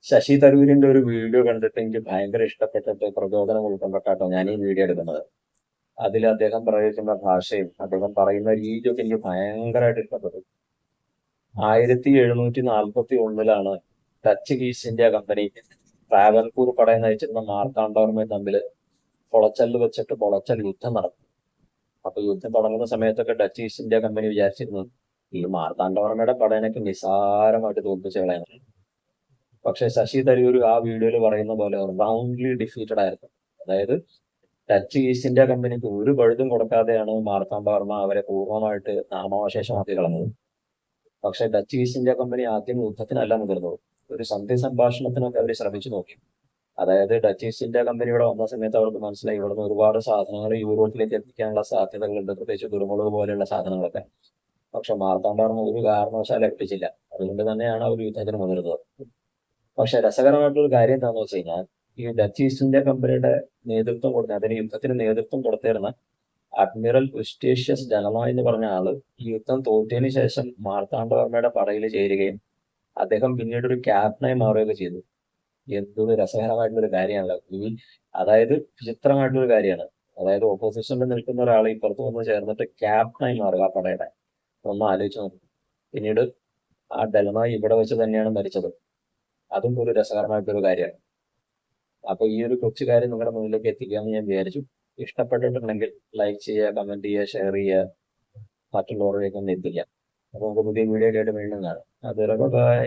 ശശി തരൂരിന്റെ ഒരു വീഡിയോ കണ്ടിട്ട് എനിക്ക് ഭയങ്കര ഇഷ്ടപ്പെട്ടിട്ട് പ്രചോദനം ഉൾക്കൊണ്ടിട്ടാട്ടോ ഞാൻ ഈ വീഡിയോ എടുക്കുന്നത്. അതിൽ അദ്ദേഹം പ്രയോഗിക്കുന്ന ഭാഷയും അദ്ദേഹം പറയുന്ന രീതിയൊക്കെ എനിക്ക് ഭയങ്കരമായിട്ട് ഇഷ്ടപ്പെട്ടു. 1741 Dutch East India Company Travancore പടയം നയിച്ചിരുന്ന മാർത്താണ്ഡവർമ്മയും തമ്മിൽ പൊളച്ചലിൽ വെച്ചിട്ട് പൊളച്ചൽ യുദ്ധം നടന്നു. അപ്പൊ യുദ്ധം തുടങ്ങുന്ന സമയത്തൊക്കെ ഡച്ച് ഈസ്റ്റ് ഇന്ത്യ കമ്പനി വിചാരിച്ചിരുന്നു ഈ മാർത്താണ്ഡവർമ്മയുടെ പടയനൊക്കെ നിസ്സാരമായിട്ട് തോൽപ്പിച്ച് കളയാൻ. പക്ഷെ ശശി തരൂർ ആ വീഡിയോയിൽ പറയുന്ന പോലെ റൗണ്ട്ലി ഡിഫീറ്റഡ് ആയിരുന്നു. അതായത് ഡച്ച് ഈസ്റ്റ് ഇന്ത്യ കമ്പനിക്ക് ഒരു പഴുതും കൊടുക്കാതെയാണ് മാർത്താണ്ഡവർമ്മ അവരെ പൂർണ്ണമായിട്ട് നാമാവശേഷമാക്കി കളഞ്ഞത്. പക്ഷെ ഡച്ച് ഈസ്റ്റ് ഇന്ത്യ കമ്പനി ആദ്യം യുദ്ധത്തിനല്ല മുതിർന്നത്, ഒരു സന്ധി സംഭാഷണത്തിനൊക്കെ അവർ ശ്രമിച്ചു നോക്കി. അതായത് ഡച്ച് ഈസ്റ്റ് ഇന്ത്യ കമ്പനി ഇവിടെ വന്ന സമയത്ത് അവർക്ക് മനസ്സിലായി ഇവിടുന്ന് ഒരുപാട് സാധനങ്ങൾ യൂറോപ്പിലേക്ക് എത്തിക്കാനുള്ള സാധ്യതകളുണ്ട്, പ്രത്യേകിച്ച് കുരുമുളക് പോലെയുള്ള സാധനങ്ങളൊക്കെ. പക്ഷെ മാർത്താണ്ഡവർമ്മ ഒരു കാരണവശാലും എത്തിച്ചില്ല. അതുകൊണ്ട് തന്നെയാണ് അവർ യുദ്ധത്തിന് മുതിർന്നത്. പക്ഷെ രസകരമായിട്ടുള്ള കാര്യം എന്താണെന്ന് വെച്ച് കഴിഞ്ഞാൽ ഈ ഡച്ച് ഈസ്റ്റ് ഇന്ത്യ കമ്പനിയുടെ നേതൃത്വം കൊടുത്ത അതിന് യുദ്ധത്തിന് നേതൃത്വം കൊടുത്തിരുന്ന അഡ്മിറൽ ഉസ്റ്റേഷ്യസ് ഡെലനോ എന്ന് പറഞ്ഞ ആള് ഈ യുദ്ധം തോറ്റതിന് ശേഷം മാർത്താണ്ഡവർമ്മയുടെ പടയിൽ ചേരുകയും അദ്ദേഹം പിന്നീട് ഒരു ക്യാപ്റ്റനായി മാറുകയൊക്കെ ചെയ്തു. എന്തൊരു രസകരമായിട്ടുള്ളൊരു കാര്യമാണല്ലോ അതായത് വിചിത്രമായിട്ടുള്ളൊരു കാര്യമാണ്. അതായത് ഓപ്പോസിഷനിൽ നിൽക്കുന്ന ഒരാൾ ഇപ്പുറത്ത് വന്ന് ചേർന്നിട്ട് ക്യാപ്റ്റനായി മാറുക ആ പടയുടെ. ഒന്ന് ആലോചിച്ച് നോക്കും. പിന്നീട് ആ ഡെലനോയ് ഇവിടെ വെച്ച് തന്നെയാണ് മരിച്ചത്. അതും ഒരു രസകരമായിട്ടൊരു കാര്യമാണ്. അപ്പൊ ഈ ഒരു കൊച്ചു കാര്യം നിങ്ങളുടെ മുന്നിലേക്ക് എത്തിക്കാമെന്ന് ഞാൻ വിചാരിച്ചു. ഇഷ്ടപ്പെട്ടിട്ടുണ്ടെങ്കിൽ ലൈക്ക് ചെയ്യുക, കമന്റ് ചെയ്യുക, ഷെയർ ചെയ്യുക, മറ്റുള്ളവരിലേക്ക് ഒന്ന് എത്തിക്കാം. അപ്പൊ നമുക്ക് പുതിയ വീഡിയോ ആയിട്ട് വീണ്ടും കാണാം. അതുവരെ ബൈ.